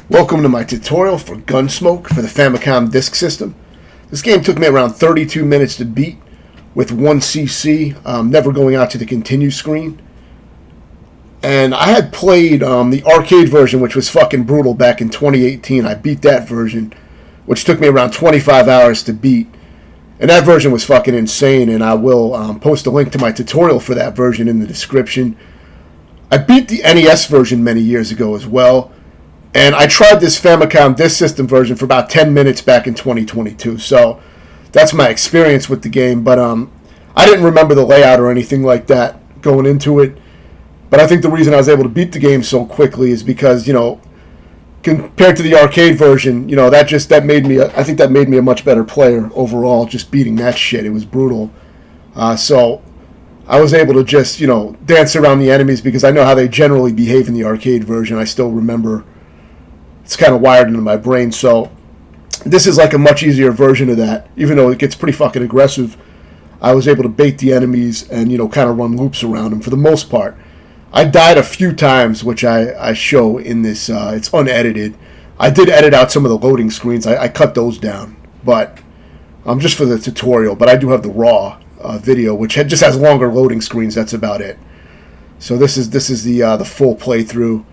Welcome to my tutorial for Gunsmoke for the Famicom disk system. This game took me around 32 minutes to beat with 1cc, never going out to the continue screen. And I had played the arcade version, which was fucking brutal back in 2018. I beat that version, which took me around 25 hours to beat. And that version was fucking insane, and I will post a link to my tutorial for that version in the description. I beat the NES version many years ago as well. And I tried this Famicom disk system version for about 10 minutes back in 2022. So that's my experience with the game. But I didn't remember the layout or anything like that going into it. But I think the reason I was able to beat the game so quickly is because, compared to the arcade version, that made me, I think that made me a much better player overall, just beating that shit. It was brutal. So I was able to just, dance around the enemies because I know how they generally behave in the arcade version. I still remember. It's kind of wired into my brain, so this is like a much easier version of that. Even though it gets pretty fucking aggressive, I was able to bait the enemies and, kind of run loops around them for the most part. I died a few times, which I show in this. It's unedited. I did edit out some of the loading screens. I cut those down, but just for the tutorial. But I do have the raw video, which just has longer loading screens. That's about it. So this is the full playthrough.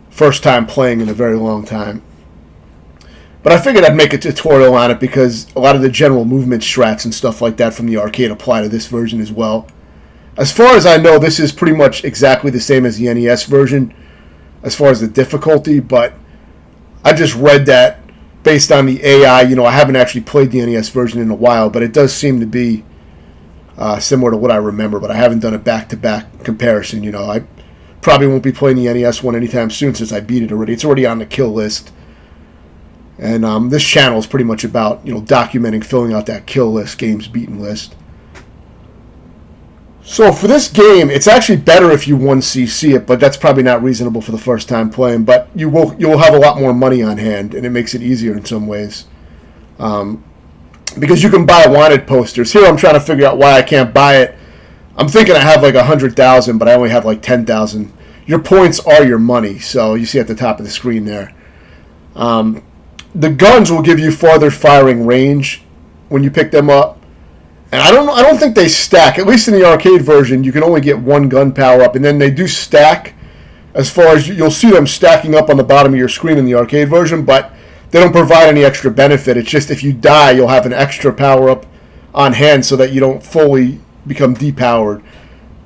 First time playing in a very long time. But I figured I'd make a tutorial on it because a lot of the general movement strats and stuff like that from the arcade apply to this version as well. As far as I know, this is pretty much exactly the same as the NES version as far as the difficulty, but I just read that based on the AI. I haven't actually played the NES version in a while, but it does seem to be similar to what I remember, but I haven't done a back-to-back comparison. I probably won't be playing the NES one anytime soon since I beat it already. It's already on the kill list. And this channel is pretty much about, documenting, filling out that kill list, games beaten list. So for this game, it's actually better if you 1cc it, but that's probably not reasonable for the first time playing. But you'll have a lot more money on hand, and it makes it easier in some ways. Because you can buy wanted posters. Here I'm trying to figure out why I can't buy it. I'm thinking I have like 100,000, but I only have like 10,000. Your points are your money, so you see at the top of the screen there. The guns will give you farther firing range when you pick them up, and I don't think they stack. At least in the arcade version, you can only get one gun power up, and then they do stack. As far as you'll see them stacking up on the bottom of your screen in the arcade version, but they don't provide any extra benefit. It's just if you die, you'll have an extra power up on hand so that you don't fully become depowered.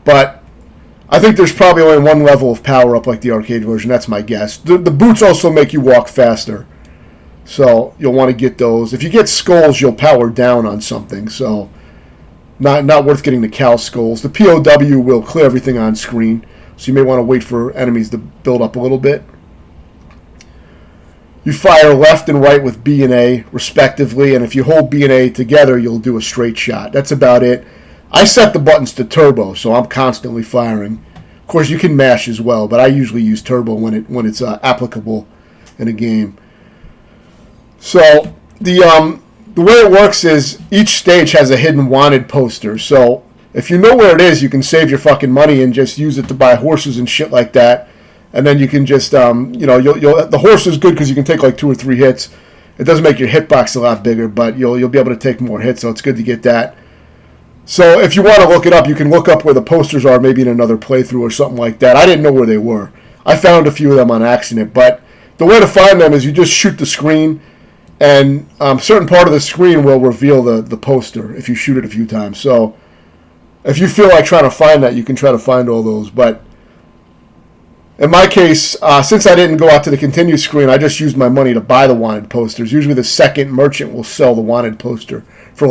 But I think there's probably only one level of power up like the arcade version. That's my guess. The boots also make you walk faster, so you'll want to get those. If you get skulls, you'll power down on something, so not worth getting the Cal skulls. The POW will clear everything on screen, so you may want to wait for enemies to build up a little bit. You fire left and right with B and A respectively, and if you hold B and A together, you'll do a straight shot. That's about it. I set the buttons to turbo, so I'm constantly firing. Of course, you can mash as well, but I usually use turbo when it's applicable in a game. So the way it works is each stage has a hidden wanted poster. So if you know where it is, you can save your fucking money and just use it to buy horses and shit like that. And then you can just the horse is good because you can take like 2 or 3 hits. It does make your hitbox a lot bigger, but you'll be able to take more hits, so it's good to get that. So if you want to look it up, you can look up where the posters are maybe in another playthrough or something like that. I didn't know where they were. I found a few of them on accident, but the way to find them is you just shoot the screen, and a certain part of the screen will reveal the poster if you shoot it a few times. So if you feel like trying to find that, you can try to find all those. But in my case, since I didn't go out to the continue screen, I just used my money to buy the wanted posters. Usually the second merchant will sell the wanted poster for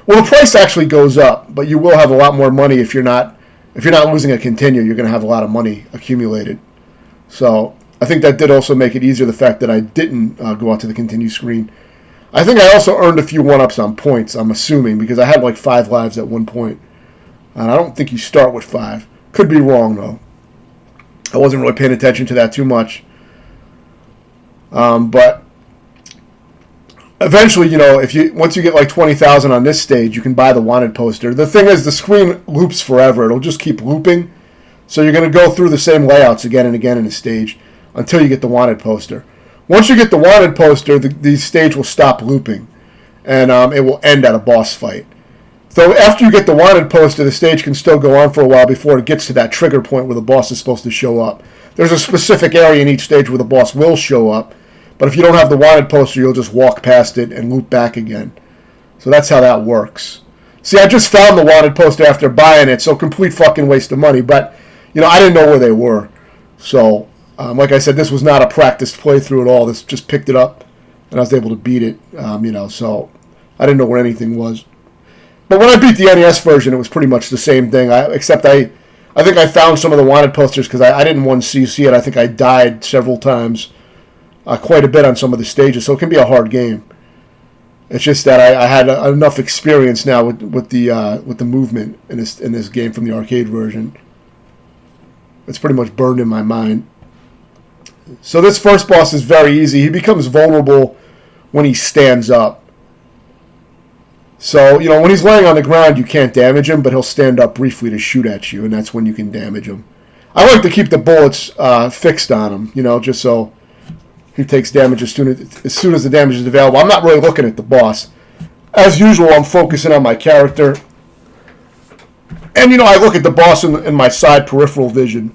the price actually goes up, but you will have a lot more money if you're not losing a continue. You're going to have a lot of money accumulated. So I think that did also make it easier, the fact that I didn't go out to the continue screen. I think I also earned a few 1-ups on points, I'm assuming, because I had like 5 lives at one point. And I don't think you start with 5. Could be wrong, though. I wasn't really paying attention to that too much. But eventually, once you get like 20,000 on this stage, you can buy the wanted poster. The thing is, the screen loops forever. It'll just keep looping. So you're going to go through the same layouts again and again in a stage until you get the wanted poster. Once you get the wanted poster, the stage will stop looping, and it will end at a boss fight. So after you get the wanted poster, the stage can still go on for a while before it gets to that trigger point where the boss is supposed to show up. There's a specific area in each stage where the boss will show up, but if you don't have the wanted poster, you'll just walk past it and loop back again. So that's how that works. See, I just found the wanted poster after buying it, so complete fucking waste of money, but, I didn't know where they were. So, like I said, this was not a practiced playthrough at all. This just picked it up, and I was able to beat it, so I didn't know where anything was. But when I beat the NES version, it was pretty much the same thing, except I think I found some of the wanted posters because I didn't 1cc it. I think I died several times, quite a bit on some of the stages, so it can be a hard game. It's just that I had enough experience now with the movement in this game from the arcade version. It's pretty much burned in my mind. So this first boss is very easy. He becomes vulnerable when he stands up. So, when he's laying on the ground, you can't damage him, but he'll stand up briefly to shoot at you, and that's when you can damage him. I like to keep the bullets fixed on him, just so he takes damage as soon as the damage is available. I'm not really looking at the boss. As usual, I'm focusing on my character. And, I look at the boss in my side peripheral vision,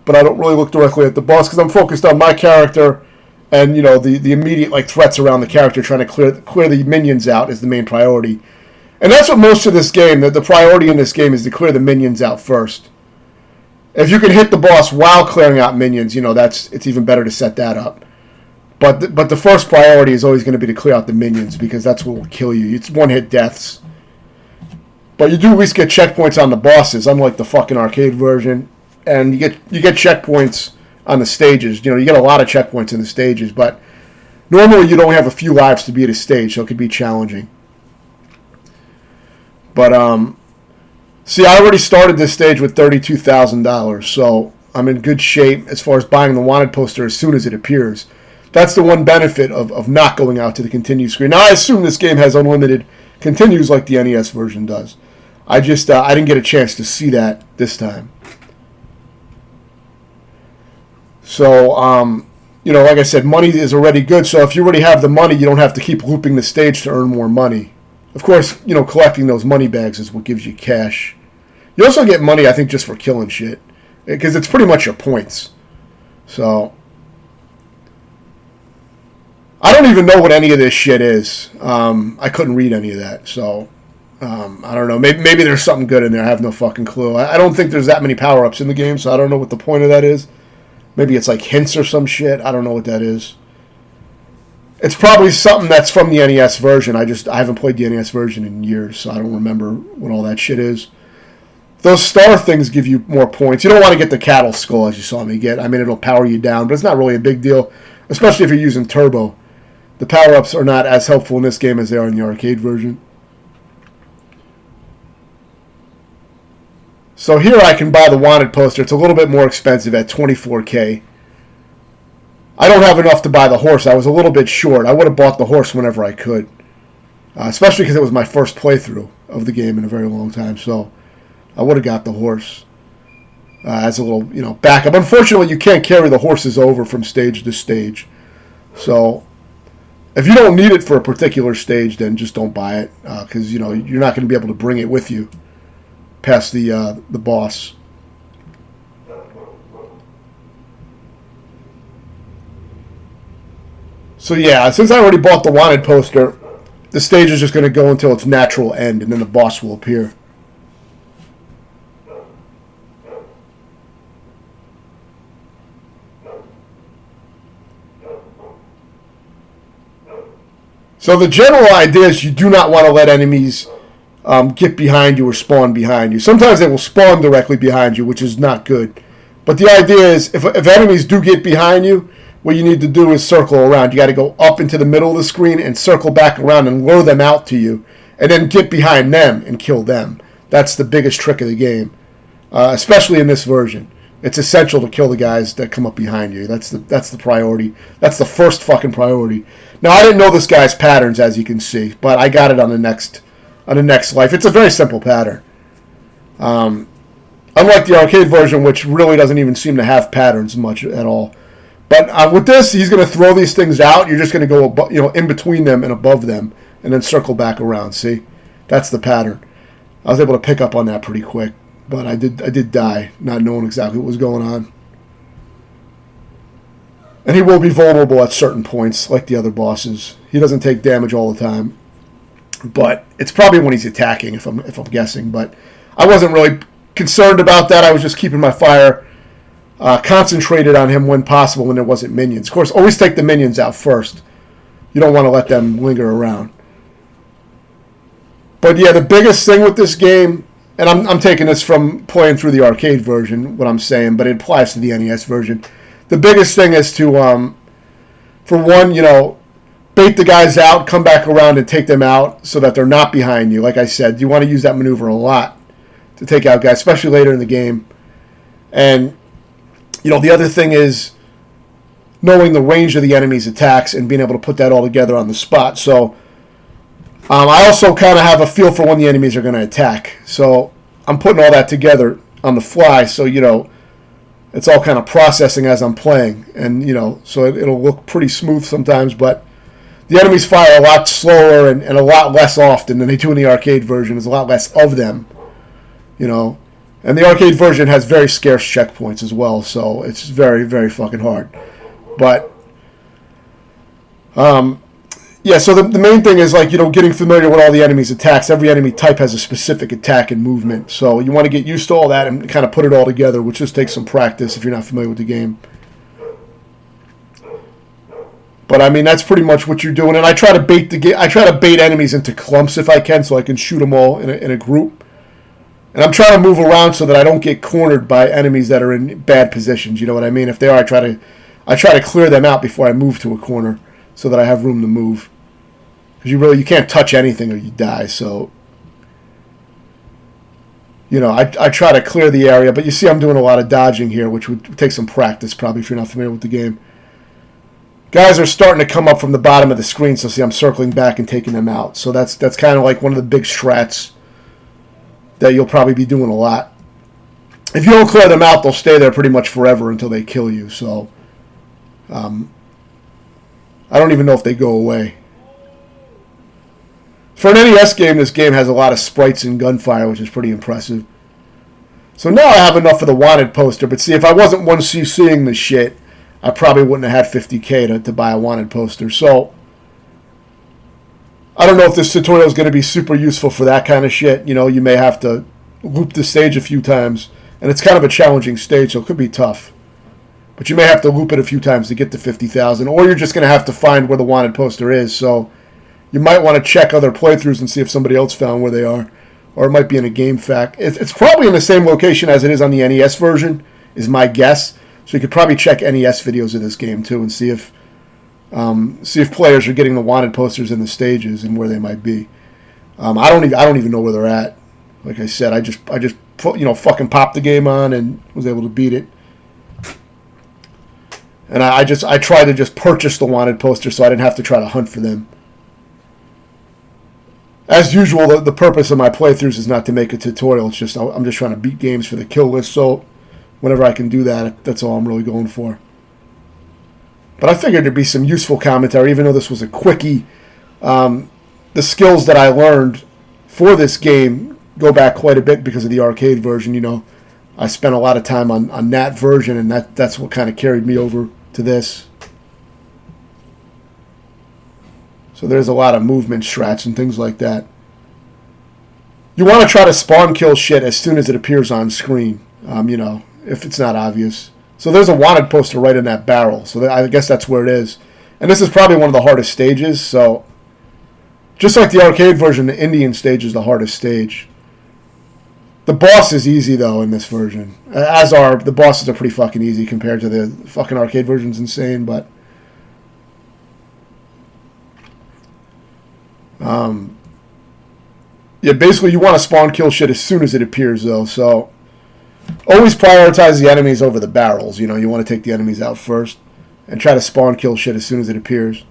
but I don't really look directly at the boss because I'm focused on my character and, the immediate threats around the character. Trying to clear the minions out is the main priority. And that's what most of this game, the priority in this game is to clear the minions out first. If you can hit the boss while clearing out minions, it's even better to set that up. But the first priority is always going to be to clear out the minions because that's what will kill you. It's one-hit deaths. But you do at least get checkpoints on the bosses, unlike the fucking arcade version. And you get checkpoints on the stages. You get a lot of checkpoints in the stages, but normally you don't have a few lives to beat a stage, so it could be challenging. But, see, I already started this stage with $32,000, so I'm in good shape as far as buying the wanted poster as soon as it appears. That's the one benefit of not going out to the continue screen. Now, I assume this game has unlimited continues like the NES version does. I didn't get a chance to see that this time. So, like I said, money is already good, so if you already have the money, you don't have to keep looping the stage to earn more money. Of course, collecting those money bags is what gives you cash. You also get money, I think, just for killing shit. Because it's pretty much your points. So, I don't even know what any of this shit is. I couldn't read any of that. So, I don't know. Maybe there's something good in there. I have no fucking clue. I don't think there's that many power-ups in the game, so I don't know what the point of that is. Maybe it's like hints or some shit. I don't know what that is. It's probably something that's from the NES version. I haven't played the NES version in years, so I don't remember what all that shit is. Those star things give you more points. You don't want to get the cattle skull, as you saw me get. I mean, it'll power you down, but it's not really a big deal, especially if you're using turbo. The power-ups are not as helpful in this game as they are in the arcade version. So here I can buy the wanted poster. It's a little bit more expensive at $24K. I don't have enough to buy the horse. I was a little bit short. I would have bought the horse whenever I could. Especially because it was my first playthrough of the game in a very long time. So I would have got the horse as a little, backup. Unfortunately, you can't carry the horses over from stage to stage. So if you don't need it for a particular stage, then just don't buy it. Because, you're not going to be able to bring it with you past the boss. So yeah, since I already bought the wanted poster, the stage is just going to go until its natural end, and then the boss will appear. So the general idea is you do not want to let enemies get behind you or spawn behind you. Sometimes they will spawn directly behind you, which is not good. But the idea is if enemies do get behind you, what you need to do is circle around. You got to go up into the middle of the screen and circle back around and lure them out to you, and then get behind them and kill them. That's the biggest trick of the game, especially in this version. It's essential to kill the guys that come up behind you. That's the priority. That's the first fucking priority. Now, I didn't know this guy's patterns, as you can see, but I got it on the next life. It's a very simple pattern. Unlike the arcade version, which really doesn't even seem to have patterns much at all. But with this, he's going to throw these things out. You're just going to go in between them and above them, and then circle back around. See, that's the pattern. I was able to pick up on that pretty quick, but I did die, not knowing exactly what was going on. And he will be vulnerable at certain points, like the other bosses. He doesn't take damage all the time, but it's probably when he's attacking, if I'm guessing. But I wasn't really concerned about that. I was just keeping my fire concentrated on him when possible when there wasn't minions. Of course, always take the minions out first. You don't want to let them linger around. But yeah, the biggest thing with this game, and I'm taking this from playing through the arcade version, what I'm saying, but it applies to the NES version. The biggest thing is to, for one, bait the guys out, come back around and take them out so that they're not behind you. Like I said, you want to use that maneuver a lot to take out guys, especially later in the game. And the other thing is knowing the range of the enemy's attacks and being able to put that all together on the spot. So I also kind of have a feel for when the enemies are going to attack. So I'm putting all that together on the fly. So, it's all kind of processing as I'm playing. And, so it'll look pretty smooth sometimes. But the enemies fire a lot slower and a lot less often than they do in the arcade version. There's a lot less of them, And the arcade version has very scarce checkpoints as well, so it's very, very fucking hard. But, yeah, so the main thing is, getting familiar with all the enemy's attacks. Every enemy type has a specific attack and movement, so you want to get used to all that and kind of put it all together, which just takes some practice if you're not familiar with the game. But, that's pretty much what you're doing, and I try to bait enemies into clumps if I can, so I can shoot them all in a group. And I'm trying to move around so that I don't get cornered by enemies that are in bad positions. You know what I mean? If they are, I try to clear them out before I move to a corner so that I have room to move. Because you can't touch anything or you die. So, I try to clear the area. But you see I'm doing a lot of dodging here, which would take some practice probably if you're not familiar with the game. Guys are starting to come up from the bottom of the screen. So see I'm circling back and taking them out. So that's kind of like one of the big strats that you'll probably be doing a lot. If you don't clear them out, they'll stay there pretty much forever until they kill you. So, I don't even know if they go away. For an NES game, this game has a lot of sprites and gunfire, which is pretty impressive. So now I have enough for the wanted poster. But see, if I wasn't 1CCing this shit, I probably wouldn't have had $50K to buy a wanted poster. So, I don't know if this tutorial is going to be super useful for that kind of shit. You may have to loop the stage a few times. And it's kind of a challenging stage, so it could be tough. But you may have to loop it a few times to get to 50,000. Or you're just going to have to find where the wanted poster is. So you might want to check other playthroughs and see if somebody else found where they are. Or it might be in a game fact. It's probably in the same location as it is on the NES version, is my guess. So you could probably check NES videos of this game, too, and see if players are getting the wanted posters in the stages and where they might be. I don't even know where they're at. Like I said, I just fucking popped the game on and was able to beat it. And I tried to just purchase the wanted poster so I didn't have to try to hunt for them. As usual, the purpose of my playthroughs is not to make a tutorial. It's just I'm just trying to beat games for the kill list. So whenever I can do that, that's all I'm really going for. But I figured there'd be some useful commentary, even though this was a quickie. The skills that I learned for this game go back quite a bit because of the arcade version. I spent a lot of time on that version, and that's what kind of carried me over to this. So there's a lot of movement strats and things like that. You want to try to spawn kill shit as soon as it appears on screen, if it's not obvious. So there's a wanted poster right in that barrel. So I guess that's where it is. And this is probably one of the hardest stages. So just like the arcade version, the Indian stage is the hardest stage. The boss is easy, though, in this version. The bosses are pretty fucking easy compared to the fucking arcade version's insane, but... yeah, basically you want to spawn kill shit as soon as it appears, though, so... Always prioritize the enemies over the barrels. You want to take the enemies out first and try to spawn kill shit as soon as it appears.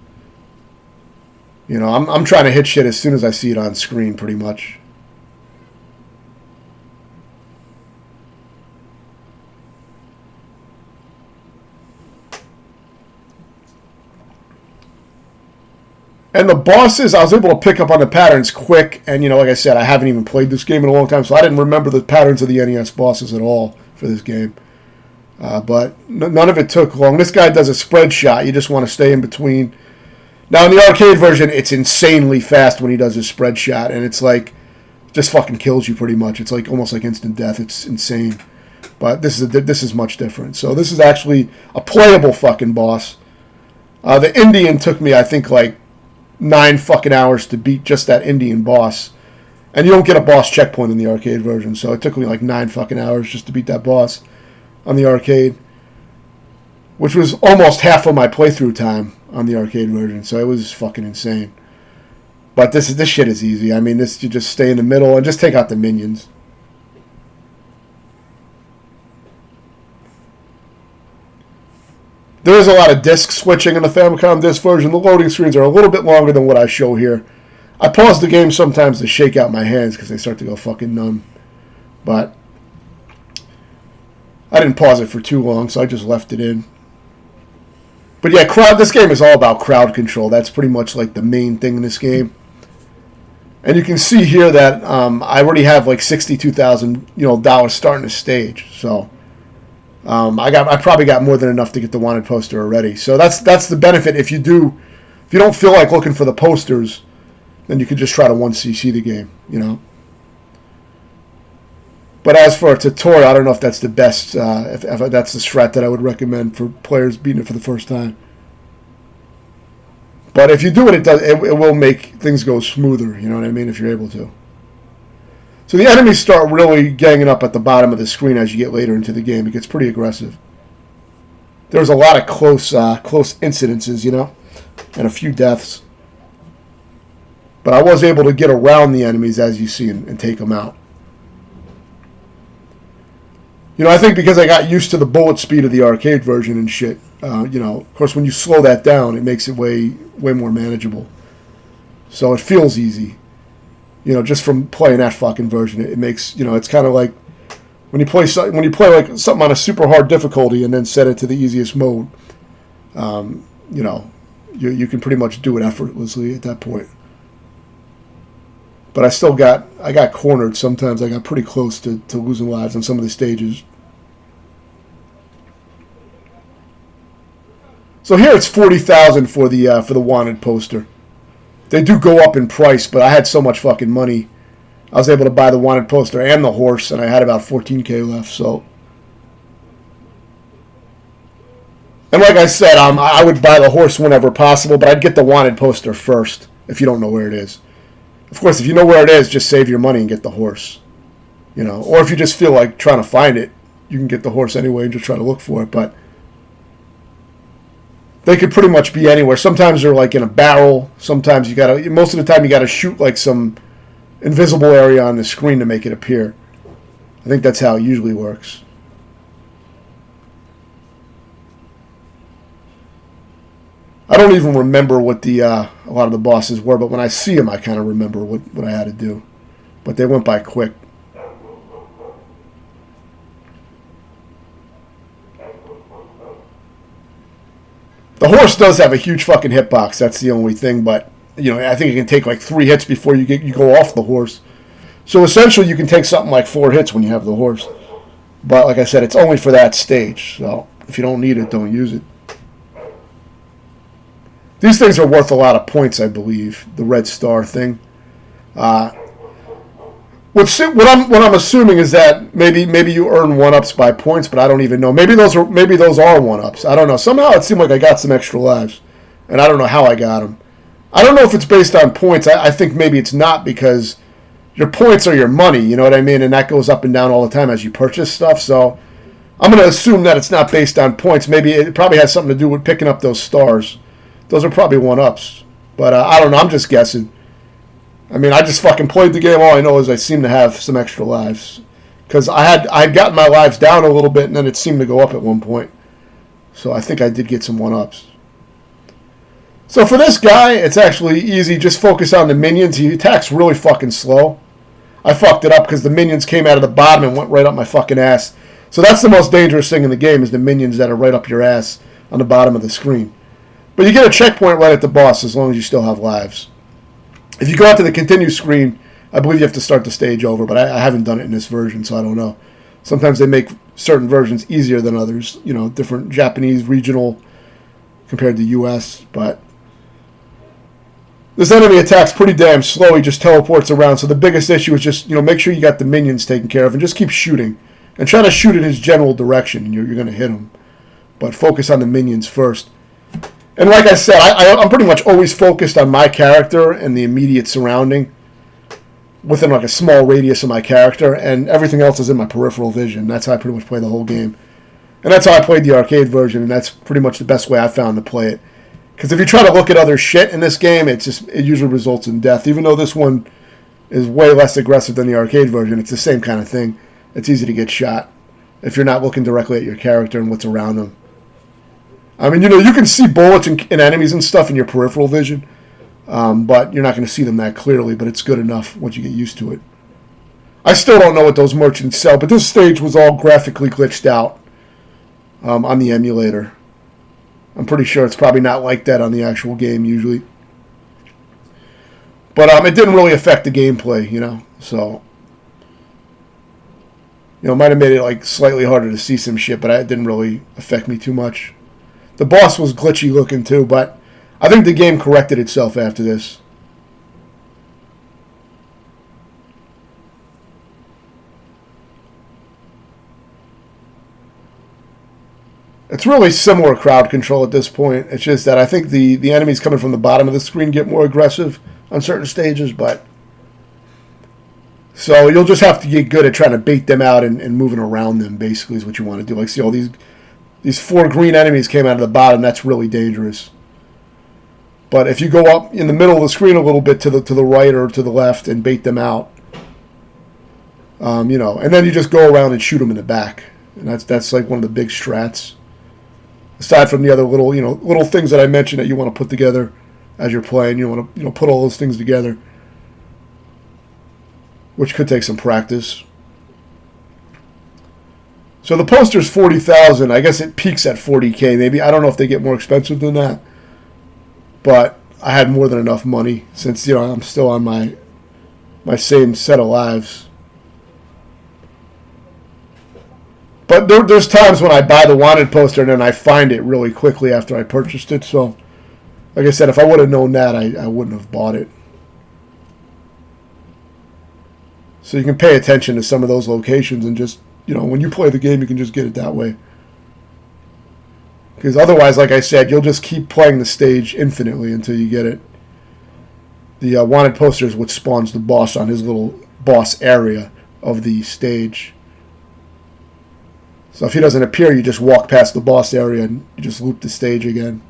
I'm trying to hit shit as soon as I see it on screen, pretty much. And the bosses, I was able to pick up on the patterns quick. And, you know, like I said, I haven't even played this game in a long time, so I didn't remember the patterns of the NES bosses at all for this game. But none of it took long. This guy does a spread shot. You just want to stay in between. Now, in the arcade version, it's insanely fast when he does his spread shot. And it's like, just fucking kills you pretty much. It's like almost like instant death. It's insane. But this is much different. So this is actually a playable fucking boss. The Indian took me, I think, like 9 fucking hours to beat just that Indian boss. And you don't get a boss checkpoint in the arcade version, so it took me like 9 fucking hours just to beat that boss on the arcade, which was almost half of my playthrough time on the arcade version, so it was fucking insane. But this shit is easy. I mean, you just stay in the middle and just take out the minions. There is a lot of disc switching in the Famicom disc version. The loading screens are a little bit longer than what I show here. I pause the game sometimes to shake out my hands because they start to go fucking numb. But I didn't pause it for too long, so I just left it in. But yeah, this game is all about crowd control. That's pretty much like the main thing in this game. And you can see here that I already have like $62,000 starting the stage. So I probably got more than enough to get the wanted poster already. So that's the benefit. If you don't feel like looking for the posters, then you could just try to 1cc the game, you know. But as for a tutorial, I don't know if that's the best, if that's the strat that I would recommend for players beating it for the first time. But if you do it, it will make things go smoother, you know what I mean, if you're able to. So the enemies start really ganging up at the bottom of the screen as you get later into the game. It gets pretty aggressive. There's a lot of close incidences, you know, and a few deaths. But I was able to get around the enemies, as you see, and take them out. You know, I think because I got used to the bullet speed of the arcade version and shit, you know, of course, when you slow that down, it makes it way more manageable. So it feels easy. You know, just from playing that fucking version, it makes, you know, it's kind of like when you play like something on a super hard difficulty and then set it to the easiest mode. You know, you can pretty much do it effortlessly at that point. But I got cornered sometimes. I got pretty close to losing lives on some of the stages. So here it's $40,000 for the wanted poster. They do go up in price, but I had so much fucking money, I was able to buy the wanted poster and the horse, and I had about $14K left. So, and like I said, I would buy the horse whenever possible, but I'd get the wanted poster first if you don't know where it is. Of course, if you know where it is, just save your money and get the horse. You know, or if you just feel like trying to find it, you can get the horse anyway and just try to look for it. But they could pretty much be anywhere. Sometimes they're like in a barrel. Sometimes most of the time you gotta shoot like some invisible area on the screen to make it appear. I think that's how it usually works. I don't even remember what a lot of the bosses were, but when I see them, I kind of remember what I had to do. But they went by quick. The horse does have a huge fucking hitbox. That's the only thing, but you know, I think it can take like 3 hits before you go off the horse. So essentially, you can take something like 4 hits when you have the horse. But like I said, it's only for that stage. So if you don't need it, don't use it. These things are worth a lot of points, I believe. The red star thing. What I'm assuming is that maybe you earn 1-ups by points, but I don't even know. Maybe those are 1-ups. I don't know. Somehow it seemed like I got some extra lives, and I don't know how I got them. I don't know if it's based on points. I think maybe it's not, because your points are your money. You know what I mean? And that goes up and down all the time as you purchase stuff. So I'm going to assume that it's not based on points. Maybe it probably has something to do with picking up those stars. Those are probably 1-ups. But I don't know. I'm just guessing. I mean, I just fucking played the game. All I know is I seem to have some extra lives. Because I'd gotten my lives down a little bit, and then it seemed to go up at one point. So I think I did get some 1-ups. So for this guy, it's actually easy. Just focus on the minions. He attacks really fucking slow. I fucked it up because the minions came out of the bottom and went right up my fucking ass. So that's the most dangerous thing in the game, is the minions that are right up your ass on the bottom of the screen. But you get a checkpoint right at the boss as long as you still have lives. If you go out to the continue screen, I believe you have to start the stage over, but I haven't done it in this version, so I don't know. Sometimes they make certain versions easier than others, you know, different Japanese, regional, compared to US, but this enemy attacks pretty damn slow. He just teleports around, so the biggest issue is just, you know, make sure you got the minions taken care of and just keep shooting. And try to shoot in his general direction, and you're going to hit him. But focus on the minions first. And like I said, I'm pretty much always focused on my character and the immediate surrounding within like a small radius of my character, and everything else is in my peripheral vision. That's how I pretty much play the whole game. And that's how I played the arcade version, and that's pretty much the best way I've found to play it. Because if you try to look at other shit in this game, it usually results in death. Even though this one is way less aggressive than the arcade version, it's the same kind of thing. It's easy to get shot if you're not looking directly at your character and what's around them. I mean, you know, you can see bullets and enemies and stuff in your peripheral vision, but you're not going to see them that clearly, but it's good enough once you get used to it. I still don't know what those merchants sell, but this stage was all graphically glitched out on the emulator. I'm pretty sure it's probably not like that on the actual game usually. But it didn't really affect the gameplay, you know, so... You know, it might have made it like slightly harder to see some shit, but it didn't really affect me too much. The boss was glitchy looking too, but I think the game corrected itself after this. It's really similar crowd control at this point. It's just that I think the enemies coming from the bottom of the screen get more aggressive on certain stages, but... So you'll just have to get good at trying to bait them out and moving around them, basically, is what you want to do. Like, see, all these 4 green enemies came out of the bottom. That's really dangerous. But if you go up in the middle of the screen a little bit to the right or to the left and bait them out, you know, and then you just go around and shoot them in the back. And that's like one of the big strats. Aside from the other little things that I mentioned that you want to put together as you're playing, you want to put all those things together, which could take some practice. So the poster's $40,000. I guess it peaks at $40K. Maybe, I don't know if they get more expensive than that. But I had more than enough money since, you know, I'm still on my same set of lives. But there's times when I buy the wanted poster and then I find it really quickly after I purchased it. So, like I said, if I would have known that, I wouldn't have bought it. So you can pay attention to some of those locations and just, you know, when you play the game, you can just get it that way. Because otherwise, like I said, you'll just keep playing the stage infinitely until you get it. The wanted poster is what spawns the boss on his little boss area of the stage. So if he doesn't appear, you just walk past the boss area and you just loop the stage again.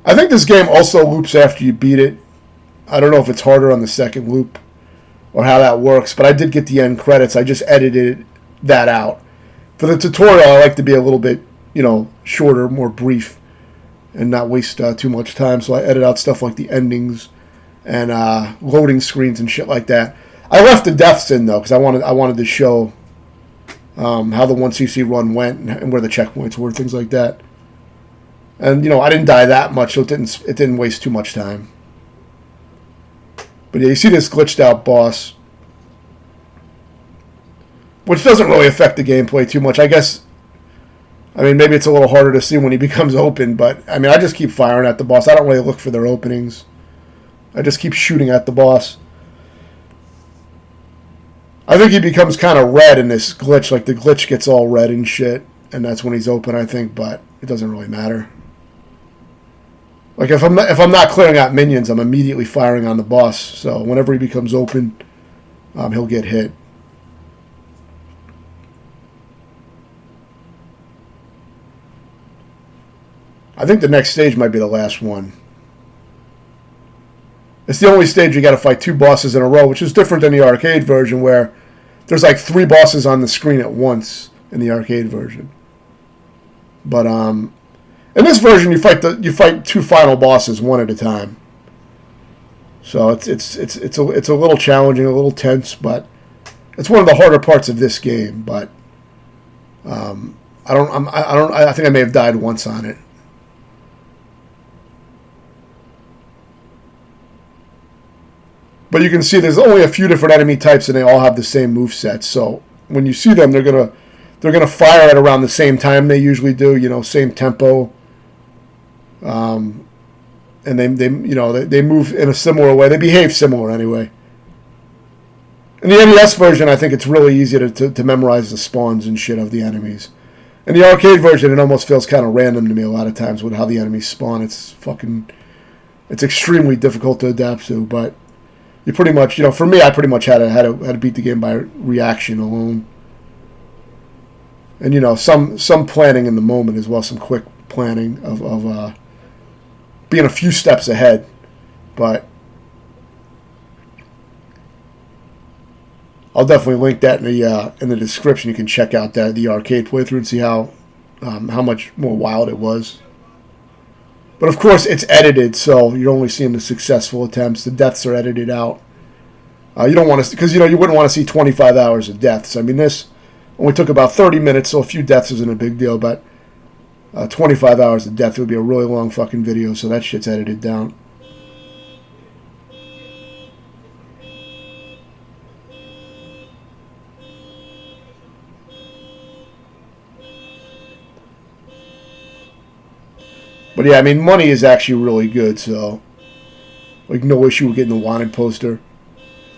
I think this game also loops after you beat it. I don't know if it's harder on the second loop or how that works, but I did get the end credits. I just edited that out. For the tutorial, I like to be a little bit, you know, shorter, more brief, and not waste too much time. So I edit out stuff like the endings and loading screens and shit like that. I left the deaths in, though, because I wanted to show how the 1cc run went and where the checkpoints were, things like that. And, you know, I didn't die that much, so it didn't waste too much time. But yeah, you see this glitched out boss, which doesn't really affect the gameplay too much. I guess, I mean, maybe it's a little harder to see when he becomes open, but, I mean, I just keep firing at the boss. I don't really look for their openings. I just keep shooting at the boss. I think he becomes kind of red in this glitch. Like, the glitch gets all red and shit, and that's when he's open, I think, but it doesn't really matter. Like, if I'm not clearing out minions, I'm immediately firing on the boss. So whenever he becomes open, he'll get hit. I think the next stage might be the last one. It's the only stage you got to fight 2 bosses in a row, which is different than the arcade version, where there's like 3 bosses on the screen at once in the arcade version. But in this version, you fight 2 final bosses one at a time. So it's a little challenging, a little tense, but it's one of the harder parts of this game. But I think I may have died once on it. But you can see there's only a few different enemy types, and they all have the same moveset. So when you see them, they're gonna fire at around the same time they usually do. You know, same tempo. And they move in a similar way. They behave similar anyway. In the NES version, I think it's really easy to memorize the spawns and shit of the enemies. In the arcade version, it almost feels kind of random to me a lot of times with how the enemies spawn. It's extremely difficult to adapt to, but you pretty much, for me, I pretty much had to beat the game by reaction alone. And some planning in the moment as well, some quick planning of being a few steps ahead, but I'll definitely link that in the description. You can check out the arcade playthrough and see how much more wild it was. But of course, it's edited, so you're only seeing the successful attempts. The deaths are edited out. You don't want to, because you wouldn't want to see 25 hours of deaths. I mean, this only took about 30 minutes, so a few deaths isn't a big deal. But 25 hours of death would be a really long fucking video, so that shit's edited down. But yeah, I mean, money is actually really good, so like no issue with getting the wanted poster.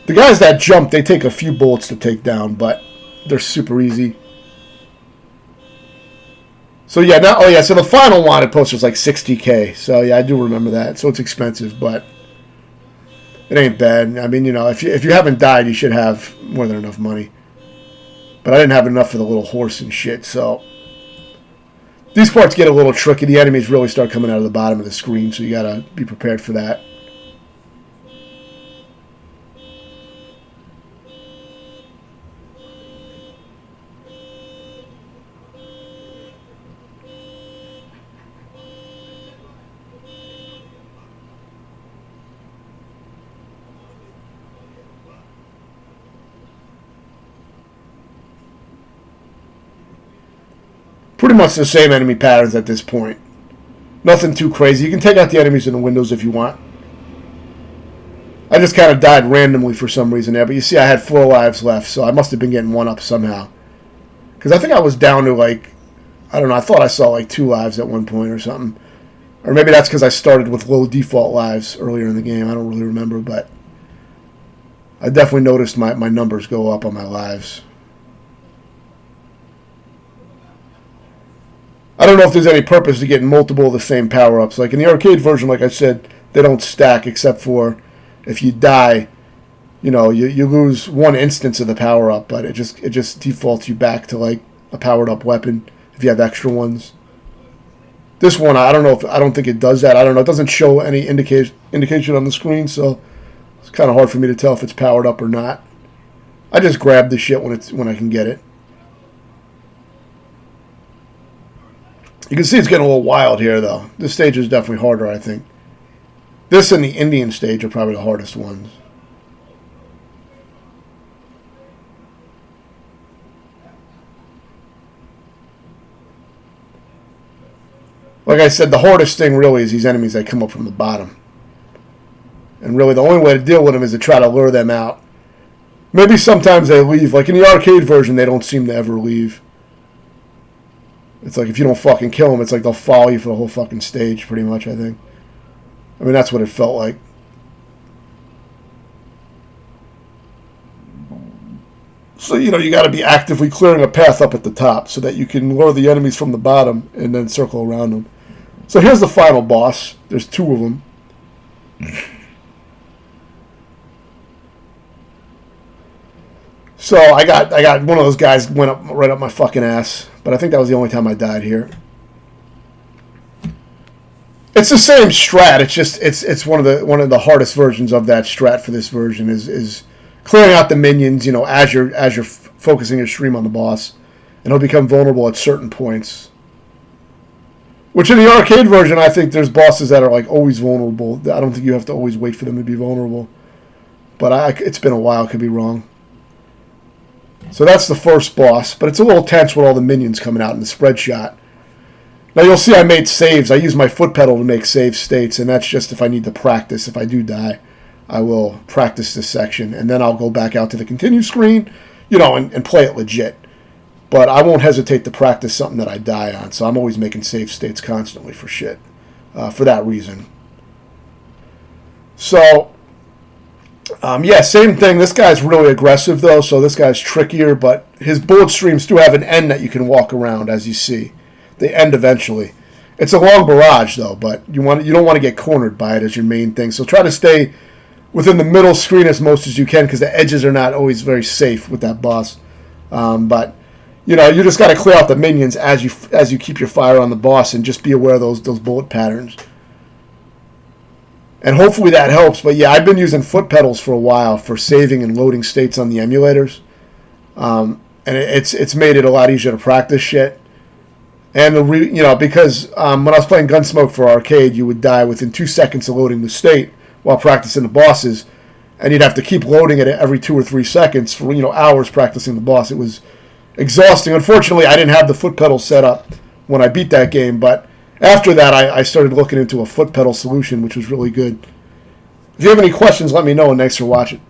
The guys that jump, they take a few bullets to take down, but they're super easy. So yeah, so the final wanted poster is like $60K. So yeah, I do remember that. So it's expensive, but it ain't bad. I mean, if you haven't died, you should have more than enough money. But I didn't have enough for the little horse and shit, so these parts get a little tricky. The enemies really start coming out of the bottom of the screen, so you gotta be prepared for that. Pretty much the same enemy patterns at this point. Nothing too crazy. You can take out the enemies in the windows if you want. I just kind of died randomly for some reason there, but you see I had 4 lives left, so I must have been getting one up somehow. Because I think I was down to like, I don't know, I thought I saw like 2 lives at one point or something. Or maybe that's because I started with low default lives earlier in the game. I don't really remember, but I definitely noticed my numbers go up on my lives. I don't know if there's any purpose to getting multiple of the same power-ups. Like in the arcade version, like I said, they don't stack except for if you die, you lose one instance of the power-up, but it just defaults you back to like a powered-up weapon if you have extra ones. This one, I don't think it does that. I don't know. It doesn't show any indication on the screen, so it's kind of hard for me to tell if it's powered up or not. I just grab the shit when I can get it. You can see it's getting a little wild here, though. This stage is definitely harder, I think. This and the Indian stage are probably the hardest ones. Like I said, the hardest thing really is these enemies that come up from the bottom. And really the only way to deal with them is to try to lure them out. Maybe sometimes they leave. Like in the arcade version, they don't seem to ever leave. It's like if you don't fucking kill them, it's like they'll follow you for the whole fucking stage, pretty much, I think. I mean, that's what it felt like. So, you got to be actively clearing a path up at the top so that you can lure the enemies from the bottom and then circle around them. So here's the final boss. There's 2 of them. So I got one of those guys went up right up my fucking ass, but I think that was the only time I died here. It's the same strat. It's just it's one of the hardest versions of that strat for this version is clearing out the minions. As you're focusing your stream on the boss, and he'll become vulnerable at certain points. Which in the arcade version, I think there's bosses that are like always vulnerable. I don't think you have to always wait for them to be vulnerable. But it's been a while. Could be wrong. So that's the first boss, but it's a little tense with all the minions coming out in the spread shot. Now you'll see I made saves. I use my foot pedal to make save states, and that's just if I need to practice. If I do die, I will practice this section, and then I'll go back out to the continue screen, and play it legit. But I won't hesitate to practice something that I die on, so I'm always making save states constantly for shit, for that reason. So, yeah, same thing. This guy's really aggressive, though, so this guy's trickier, but his bullet streams do have an end that you can walk around, as you see. They end eventually. It's a long barrage, though, but you don't want to get cornered by it as your main thing. So try to stay within the middle screen as most as you can, because the edges are not always very safe with that boss. But you just got to clear out the minions as you keep your fire on the boss, and just be aware of those bullet patterns. And hopefully that helps. But yeah, I've been using foot pedals for a while for saving and loading states on the emulators, and it's made it a lot easier to practice shit. And because when I was playing Gunsmoke for arcade, you would die within 2 seconds of loading the state while practicing the bosses, and you'd have to keep loading it every 2 or 3 seconds for hours practicing the boss. It was exhausting. Unfortunately, I didn't have the foot pedal set up when I beat that game, but after that, I started looking into a foot pedal solution, which was really good. If you have any questions, let me know, and thanks for watching.